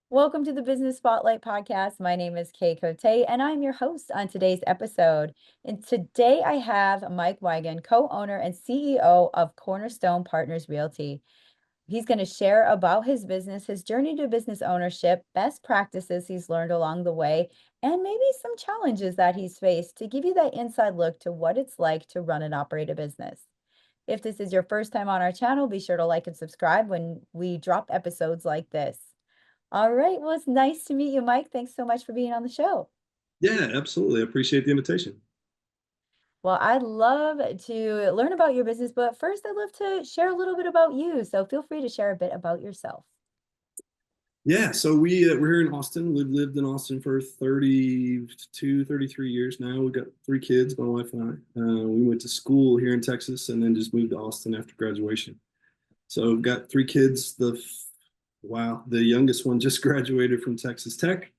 Welcome to the Business Spotlight podcast. My name is Kay Cote, and I'm your host on today's episode. And today I have Mike Weigand, co-owner and CEO of Cornerstone Partners Realty. He's going to share about his business, his journey to business ownership, best practices he's learned along the way, and maybe some challenges that he's faced to give you that inside look to what it's like to run and operate a business. If this is your first time on our channel, be sure to like and subscribe when we drop episodes like this. All right. Well, it's nice to meet you, Mike. Thanks so much for being on the show. Yeah, absolutely. I appreciate the invitation. Well, I'd love to learn about your business, but first, I'd love to share a little bit about you. So feel free to share a bit about yourself. Yeah, so we're here in Austin. We've lived in Austin for 32, 33 years now. We've got three kids, my wife and I. We went to school here in Texas and then just moved to Austin after graduation. So we've got three kids. The youngest one just graduated from Texas Tech.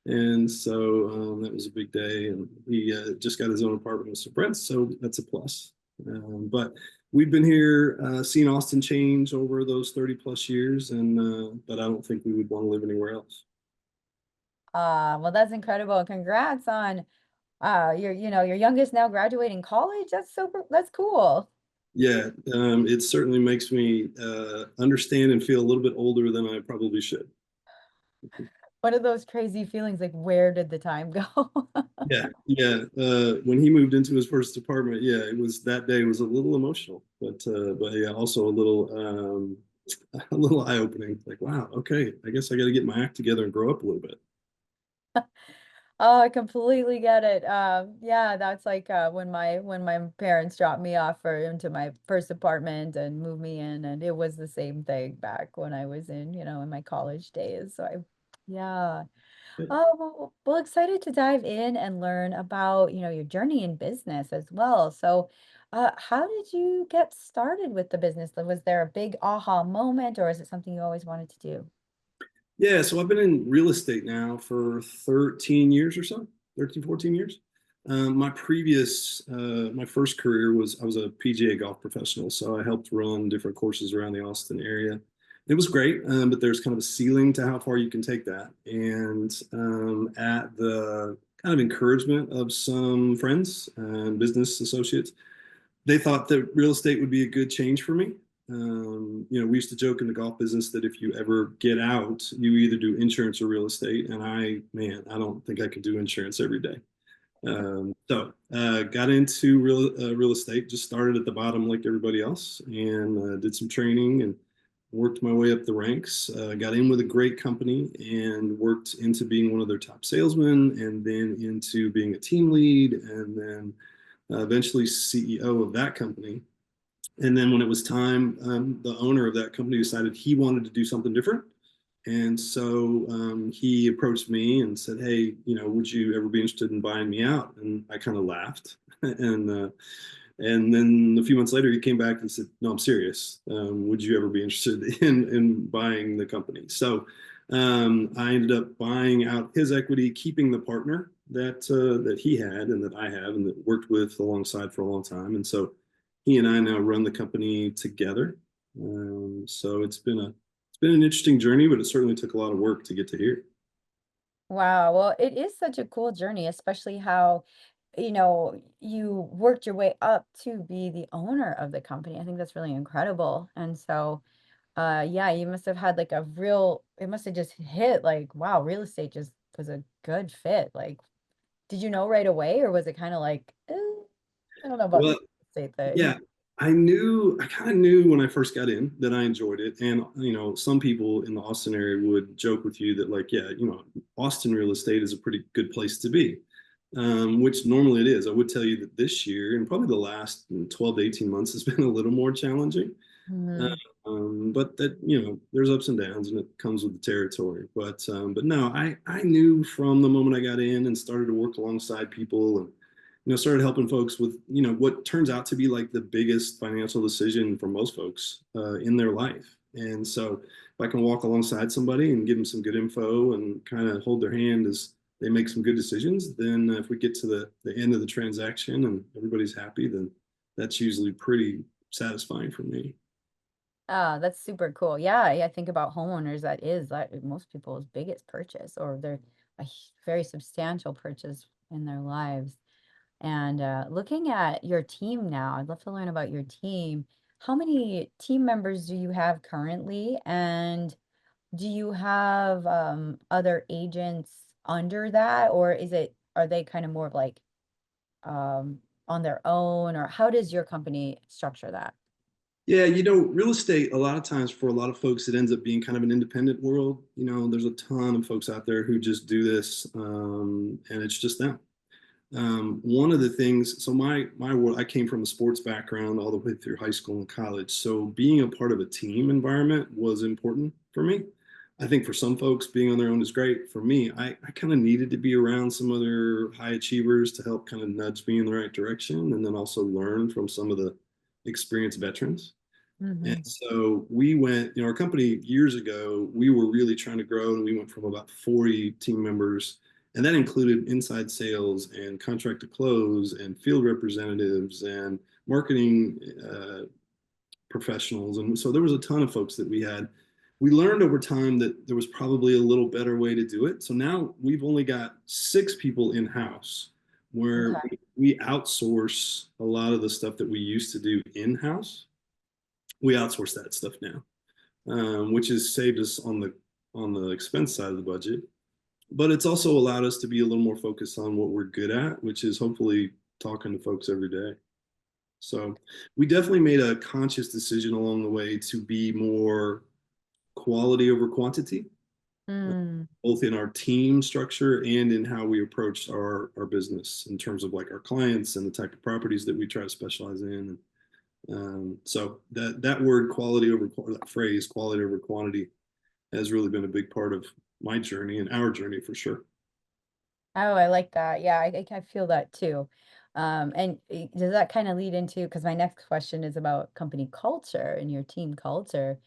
And so that was a big day. And he just got his own apartment with some friends. So that's a plus. But we've been here, seeing Austin change over those 30 plus years. But I don't think we would want to live anywhere else. Well, that's incredible. Congrats on your youngest now graduating college. That's cool. Yeah, it certainly makes me understand and feel a little bit older than I probably should. One of those crazy feelings like, where did the time go? Yeah, yeah. When he moved into his first apartment, yeah, it was that day was a little emotional, but yeah, also a little eye opening. Like, wow, okay, I guess I got to get my act together and grow up a little bit. Oh, I completely get it. Yeah, that's like when my parents dropped me off for into my first apartment and moved me in, and it was the same thing back when I was in my college days. Yeah. Oh, well, excited to dive in and learn about your journey in business as well. So, how did you get started with the business? Was there a big aha moment, or is it something you always wanted to do? Yeah, so I've been in real estate now for 13 years or so, 13, 14 years. My first career was I was a PGA golf professional. So I helped run different courses around the Austin area. It was great, but there's kind of a ceiling to how far you can take that. And at the kind of encouragement of some friends and business associates, they thought that real estate would be a good change for me. We used to joke in the golf business that if you ever get out, you either do insurance or real estate. And I don't think I could do insurance every day. So got into real estate, just started at the bottom like everybody else, and did some training and worked my way up the ranks. Got in with a great company and worked into being one of their top salesmen, and then into being a team lead, and then eventually CEO of that company. And then when it was time, the owner of that company decided he wanted to do something different. And so he approached me and said, "Hey, would you ever be interested in buying me out?" And I kind of laughed. And then a few months later, he came back and said, "No, I'm serious. Would you ever be interested in buying the company?" So I ended up buying out his equity, keeping the partner that he had and that I have and that worked with alongside for a long time. And so he and I now run the company together. So it's been an interesting journey, but it certainly took a lot of work to get to here. Wow. Well, it is such a cool journey, especially how you worked your way up to be the owner of the company. I think that's really incredible. And so, yeah, you must have had like it must have just hit like, wow, real estate just was a good fit. Like, did you know right away, or was it kind of like, I don't know about this Well, real estate thing? yeah, I kind of knew when I first got in that I enjoyed it. And, some people in the Austin area would joke with you that, like, yeah, Austin real estate is a pretty good place to be, which normally it is. I would tell you that this year and probably the last 12 to 18 months has been a little more challenging. Uh, Hmm. but that, there's ups and downs and it comes with the territory. But no, I knew from the moment I got in and started to work alongside people and started helping folks with what turns out to be like the biggest financial decision for most folks in their life. And so if I can walk alongside somebody and give them some good info and kind of hold their hand as they make some good decisions, then if we get to the end of the transaction and everybody's happy, then that's usually pretty satisfying for me. Oh, that's super cool. Yeah, yeah, think about homeowners. That is like most people's biggest purchase, or their very substantial purchase in their lives. And looking at your team now, I'd love to learn about your team. How many team members do you have currently? And do you have other agents under that, or are they kind of more of like on their own, or how does your company structure that? Yeah, real estate, a lot of times for a lot of folks, it ends up being kind of an independent world. There's a ton of folks out there who just do this, and it's just them. One of the things, so my world, I came from a sports background all the way through high school and college. So being a part of a team environment was important for me. I think for some folks, being on their own is great. For me, I kind of needed to be around some other high achievers to help kind of nudge me in the right direction, and then also learn from some of the experienced veterans. And Hmm. so we went, our company years ago, we were really trying to grow, and we went from about 40 team members, and that included inside sales and contract to close and field representatives and marketing professionals. And so there was a ton of folks that we had. We learned over time that there was probably a little better way to do it. So now we've only got 6 people in house where Okay. we outsource a lot of the stuff that we used to do in house. We outsource that stuff now, which has saved us on the expense side of the budget. But it's also allowed us to be a little more focused on what we're good at, which is hopefully talking to folks every day. So we definitely made a conscious decision along the way to be more quality over quantity, Mm. both in our team structure and in how we approached our business in terms of like our clients and the type of properties that we try to specialize in. So that word quality over that phrase quality over quantity has really been a big part of my journey and our journey for sure. Oh, I like that. Yeah, I feel that too. And does that kind of lead into, because my next question is about company culture and your team culture.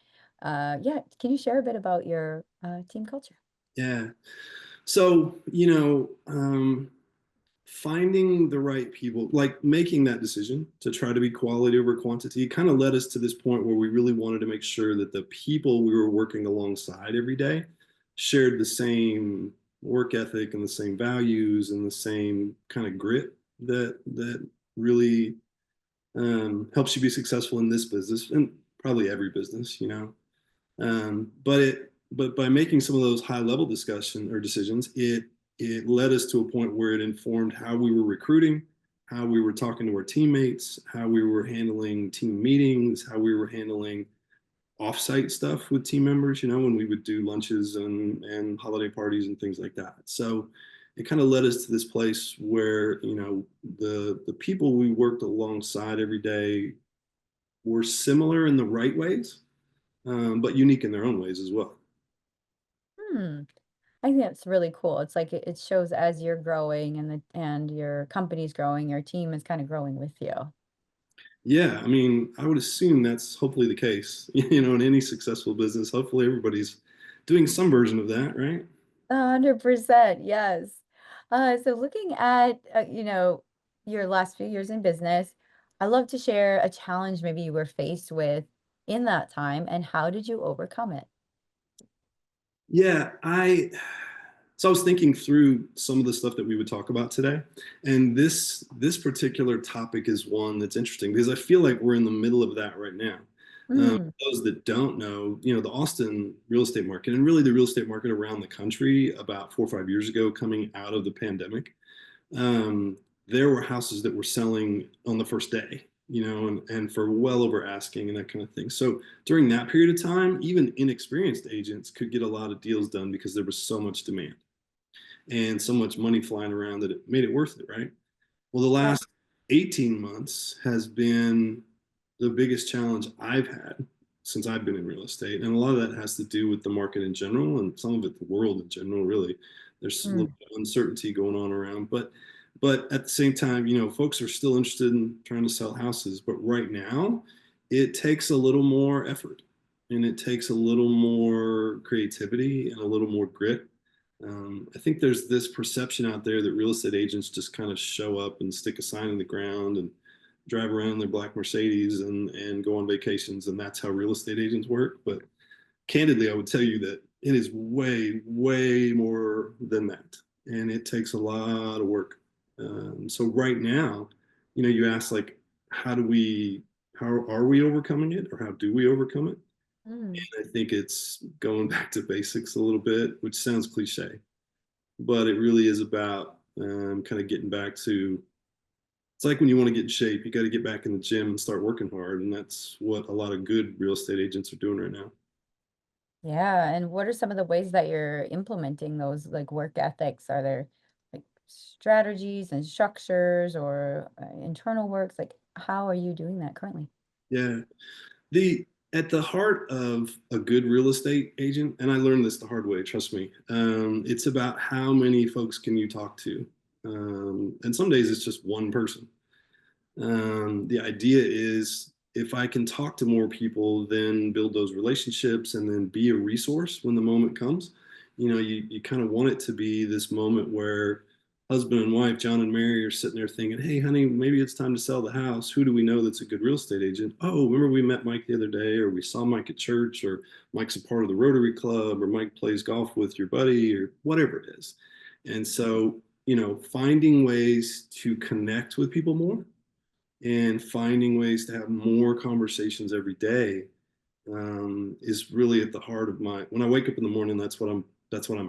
Yeah, can you share a bit about your team culture? Yeah. So, finding the right people, like making that decision to try to be quality over quantity, kind of led us to this point where we really wanted to make sure that the people we were working alongside every day shared the same work ethic and the same values and the same kind of grit that really helps you be successful in this business and probably every business. But by making some of those high level discussion or decisions, it led us to a point where it informed how we were recruiting, how we were talking to our teammates, how we were handling team meetings, how we were handling offsite stuff with team members, when we would do lunches and holiday parties and things like that. So it kind of led us to this place where, the people we worked alongside every day were similar in the right ways, but unique in their own ways as well. Hmm. I think that's really cool. It's like it shows as you're growing and your company's growing, your team is kind of growing with you. Yeah, I mean, I would assume that's hopefully the case, in any successful business. Hopefully everybody's doing some version of that, right? 100%, yes. So looking at, your last few years in business, I'd love to share a challenge maybe you were faced with in that time, and how did you overcome it? Yeah, I was thinking through some of the stuff that we would talk about today, and this particular topic is one that's interesting because I feel like we're in the middle of that right now. Mm, Those that don't know, the Austin real estate market and really the real estate market around the country about 4 or 5 years ago, coming out of the pandemic, um, there were houses that were selling on the first day, and for well over asking and that kind of thing. So during that period of time, even inexperienced agents could get a lot of deals done because there was so much demand and so much money flying around that it made it worth it, right? Well, the right. last 18 months has been the biggest challenge I've had since I've been in real estate. And a lot of that has to do with the market in general and some of it the world in general, really. There's a little Mm, bit of uncertainty going on around. But at the same time, folks are still interested in trying to sell houses. But right now, it takes a little more effort and it takes a little more creativity and a little more grit. I think there's this perception out there that real estate agents just kind of show up and stick a sign in the ground drive around in their black Mercedes and go on vacations, and that's how real estate agents work. But candidly, I would tell you that it is way, way more than that, and it takes a lot of work. So right now, you ask like, how do we, how are we overcoming it, or how do we overcome it? Mm. I think it's going back to basics a little bit, which sounds cliche, but it really is about kind of getting back to. It's like when you want to get in shape, you got to get back in the gym and start working hard, and that's what a lot of good real estate agents are doing right now. Yeah, and what are some of the ways that you're implementing those like work ethics? Are there like strategies and structures or internal works? Like, how are you doing that currently? Yeah. The At the heart of a good real estate agent, and I learned this the hard way, trust me, it's about how many folks can you talk to. And some days it's just one person. The idea is if I can talk to more people, then build those relationships and then be a resource when the moment comes. You kind of want it to be this moment where husband and wife, John and Mary, are sitting there thinking, hey, honey, maybe it's time to sell the house. Who do we know that's a good real estate agent? Oh, remember we met Mike the other day, or we saw Mike at church, or Mike's a part of the Rotary Club, or Mike plays golf with your buddy, or whatever it is. And so, finding ways to connect with people more and finding ways to have more conversations every day is really at the heart of my. When I wake up in the morning, that's what I'm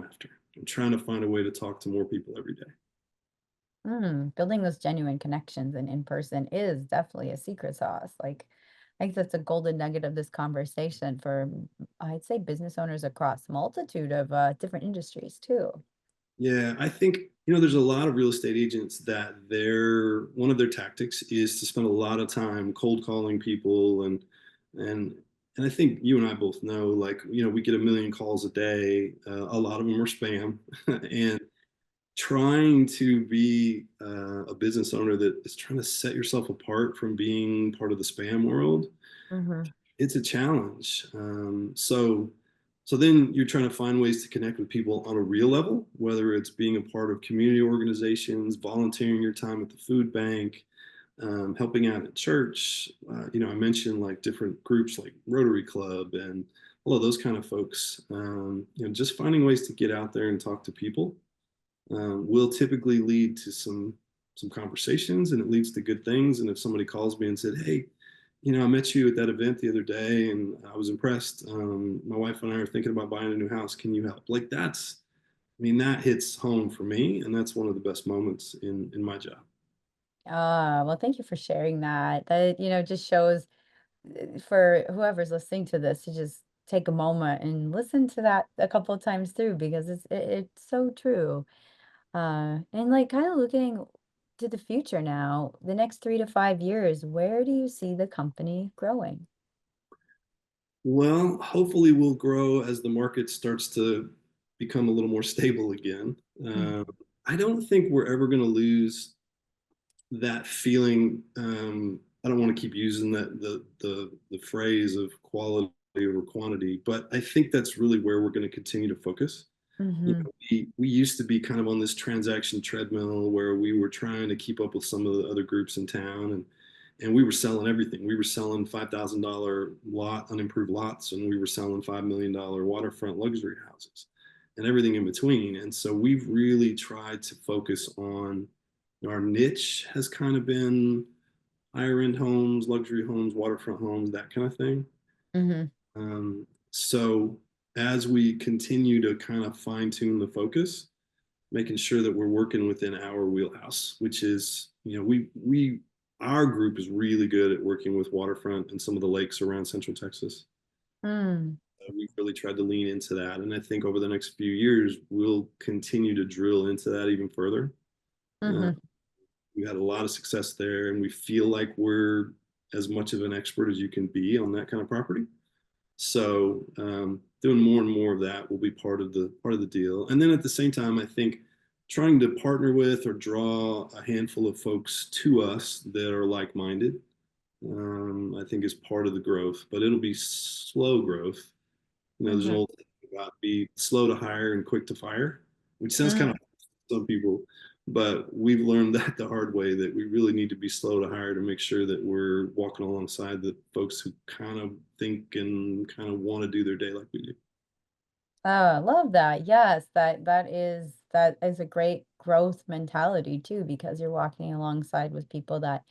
after. I'm trying to find a way to talk to more people every day. Building those genuine connections and in person is definitely a secret sauce. Like, I think that's a golden nugget of this conversation for, I'd say, business owners across multitude of different industries too. Yeah, I think there's a lot of real estate agents that their one of their tactics is to spend a lot of time cold calling people and and I think you and I both know, like, we get a million calls a day. A lot of them are spam, and trying to be a business owner that is trying to set yourself apart from being part of the spam world, Hmm. it's a challenge. So then you're trying to find ways to connect with people on a real level, whether it's being a part of community organizations, volunteering your time at the food bank, helping out at church. I mentioned like different groups like Rotary Club and all of those kind of folks. Just finding ways to get out there and talk to people will typically lead to some conversations, and it leads to good things. And if somebody calls me and said, hey, I met you at that event the other day and I was impressed. My wife and I are thinking about buying a new house. Can you help? Like, that hits home for me. And that's one of the best moments in my job. Well, thank you for sharing that. That, just shows for whoever's listening to this to just take a moment and listen to that a couple of times through because it's so true. And like kind of looking to the future now, the next 3 to 5 years, where do you see the company growing? Well, hopefully we'll grow as the market starts to become a little more stable again. Mm. Uh, I don't think we're ever going to lose that feeling. I don't want to keep using the phrase of quality over quantity, but I think that's really where we're going to continue to focus. Mm-hmm. We used to be kind of on this transaction treadmill where we were trying to keep up with some of the other groups in town, and we were selling everything. We were selling $5,000 lot unimproved lots, and we were selling $5 million waterfront luxury houses, and everything in between. And so we've really tried to focus on our niche has kind of been higher end homes, luxury homes, waterfront homes, that kind of thing. Mm-hmm. So as we continue to kind of fine tune the focus, making sure that we're working within our wheelhouse, which is, our group is really good at working with waterfront and some of the lakes around Central Texas. Mm. We've really tried to lean into that. And I think over the next few years, we'll continue to drill into that even further. Uh, Mm-hmm. we had a lot of success there, and we feel like we're as much of an expert as you can be on that kind of property. So doing more and more of that will be part of the deal. And then at the same time, I think trying to partner with or draw a handful of folks to us that are like-minded, I think is part of the growth. But it'll be slow growth. There's an Mm-hmm. old thing about be slow to hire and quick to fire, which sounds kind of some people, but we've learned that the hard way, that we really need to be slow to hire to make sure that we're walking alongside the folks who kind of think and kind of want to do their day like we do. Oh, I love that. Yes, that is a great growth mentality too, because you're walking alongside with people that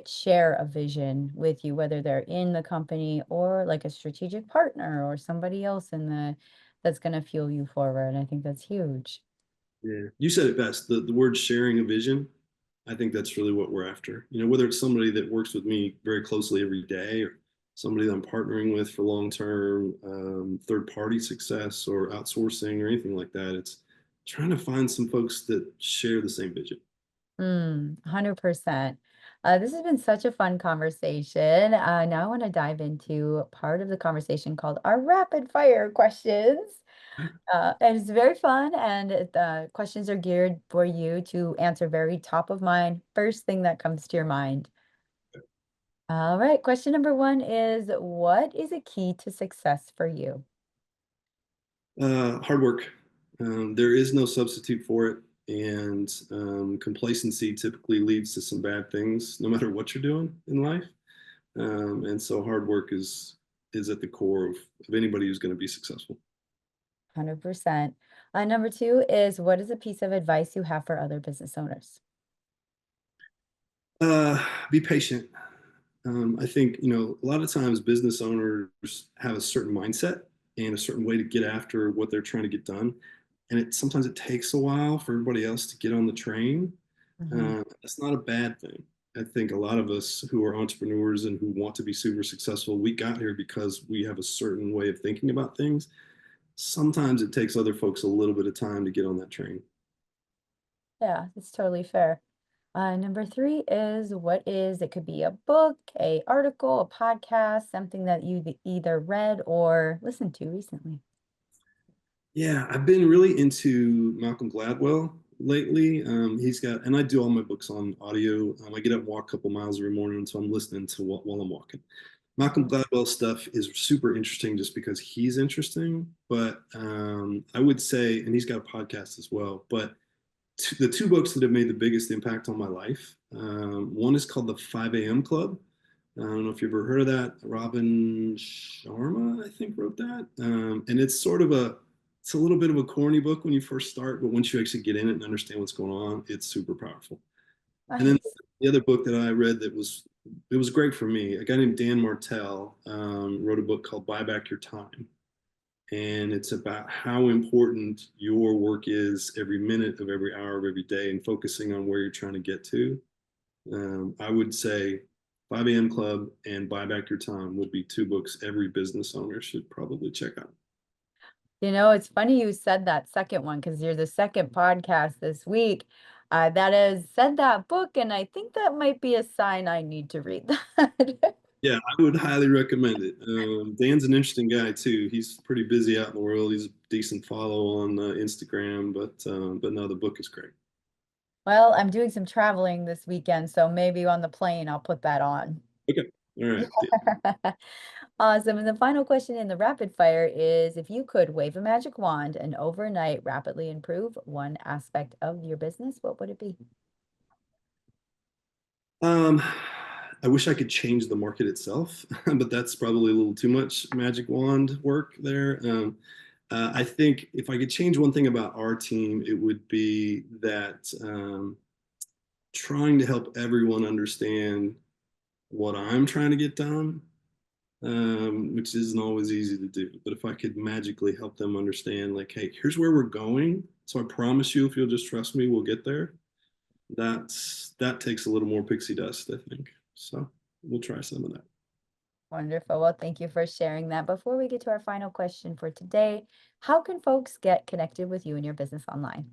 share a vision with you, whether they're in the company or like a strategic partner or somebody else in the that's going to fuel you forward. I think that's huge. Yeah, you said it best. The word sharing a vision, I think that's really what we're after. Whether it's somebody that works with me very closely every day, or somebody that I'm partnering with for long term, third party success or outsourcing or anything like that. It's trying to find some folks that share the same vision. 100%. This has been such a fun conversation. Now I want to dive into part of the conversation called our rapid fire questions. And it's very fun, and the questions are geared for you to answer very top of mind, first thing that comes to your mind. All right, question number one is, what is a key to success for you? Hard work. There is no substitute for it. And complacency typically leads to some bad things, no matter what you're doing in life. And so hard work is at the core of anybody who's going to be successful. 100%. Number two is, what is a piece of advice you have for other business owners? Be patient. I think, a lot of times business owners have a certain mindset and a certain way to get after what they're trying to get done. And sometimes it takes a while for everybody else to get on the train. Mhm. That's not a bad thing. I think a lot of us who are entrepreneurs and who want to be super successful, we got here because we have a certain way of thinking about things. Sometimes it takes other folks a little bit of time to get on that train. Yeah, it's totally fair. Number three is, it could be a book, a article, a podcast, something that you either read or listened to recently. Yeah, I've been really into Malcolm Gladwell lately. He's got, and I do all my books on audio. I get up and walk a couple miles every morning, so I'm listening to while I'm walking. Malcolm Mhm. Gladwell stuff is super interesting just because he's interesting. But I would say, and he's got a podcast as well. But the two books that have made the biggest impact on my life, one is called The 5 a.m. Club. I don't know if you've ever heard of that. Robin Sharma, I think, wrote that. And it's a little bit of a corny book when you first start, but once you actually get in it and understand what's going on, it's super powerful. And then Nice. the other book that I read it was great for me. A guy named Dan Martell wrote a book called Buy Back Your Time, and it's about how important your work is every minute of every hour of every day, and focusing on where you're trying to get to. I would say 5 a.m. Club and Buy Back Your Time would be two books every business owner should probably check out. It's funny you said that second one because you're the second podcast this week that has said that book, and I think that might be a sign I need to read that. Yeah, I would highly recommend it. Dan's an interesting guy too. He's pretty busy out in the world. He's a decent follow on Instagram, but no, the book is great. Well, I'm doing some traveling this weekend, so maybe on the plane I'll put that on. Okay, all right. Yeah. Awesome. And the final question in the rapid fire is, if you could wave a magic wand and overnight rapidly improve one aspect of your business, what would it be? Um, I wish I could change the market itself, but that's probably a little too much magic wand work there. I think if I could change one thing about our team, it would be that trying to help everyone understand what I'm trying to get done, which isn't always easy to do. But if I could magically help them understand, like, hey, here's where we're going. So I promise you, if you'll just trust me, we'll get there. That takes a little more pixie dust, I think. So we'll try some of that. Wonderful. Well, thank you for sharing that. Before we get to our final question for today, how can folks get connected with you and your business online?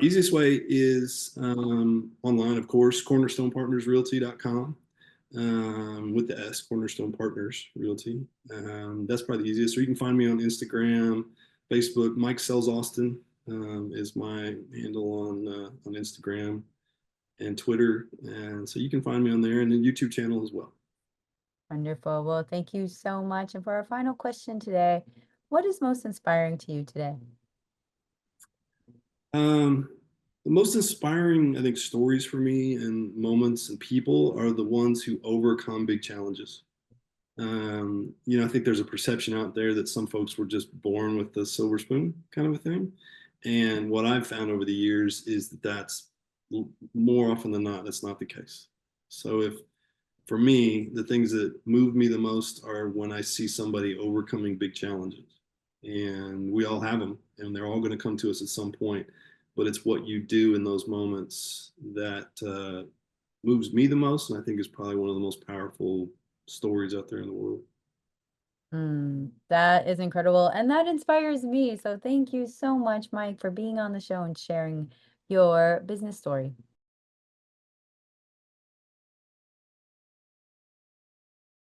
Easiest way is online, of course, cornerstonepartnersrealty.com with the S, Cornerstone Partners Realty. That's probably the easiest. Or you can find me on Instagram, Facebook. Mike Sells Austin is my handle on Instagram and Twitter. And so you can find me on there, and then YouTube channel as well. Wonderful. Well, thank you so much. And for our final question today, what is most inspiring to you today? Um, The most inspiring, I think, stories for me and moments and people are the ones who overcome big challenges. I think there's a perception out there that some folks were just born with the silver spoon kind of a thing. And what I've found over the years is that that's more often than not, that's not the case. So if for me, the things that move me the most are when I see somebody overcoming big challenges. And we all have them, and they're all going to come to us at some point. But it's what you do in those moments that moves me the most, and I think is probably one of the most powerful stories out there in the world. That is incredible. And that inspires me. So thank you so much, Mike, for being on the show and sharing your business story.